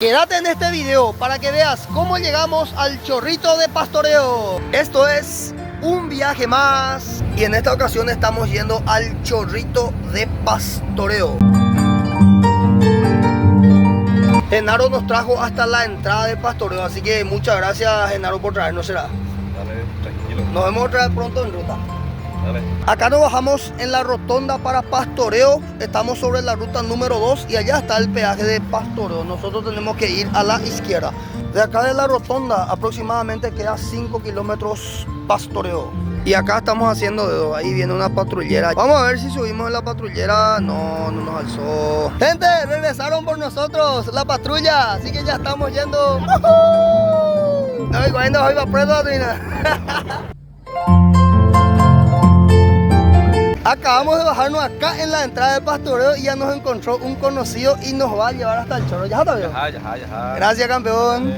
Quédate en este video para que veas cómo llegamos al Chorrito de Pastoreo. Esto es un viaje más y en esta ocasión estamos yendo al Chorrito de Pastoreo. Genaro nos trajo hasta la entrada de Pastoreo, así que muchas gracias, Genaro, por traernos. Será. Dale, tranquilo. Nos vemos otra vez pronto en ruta. Dale. Acá nos bajamos en la rotonda para Pastoreo. Estamos sobre la ruta número 2 y allá está el peaje de Pastoreo. Nosotros tenemos que ir a la izquierda. De acá de la rotonda aproximadamente queda 5 kilómetros Pastoreo. Y acá estamos haciendo dedo. Ahí viene una patrullera. Vamos a ver si subimos en la patrullera. No, no nos alzó. Gente, regresaron por nosotros la patrulla. Así que ya estamos yendo. No, y cuando hoy va preso, Acabamos de bajarnos acá en la entrada de Pastoreo y ya nos encontró un conocido y nos va a llevar hasta el Chorro. ¿Ya está bien? Ya. Gracias, campeón.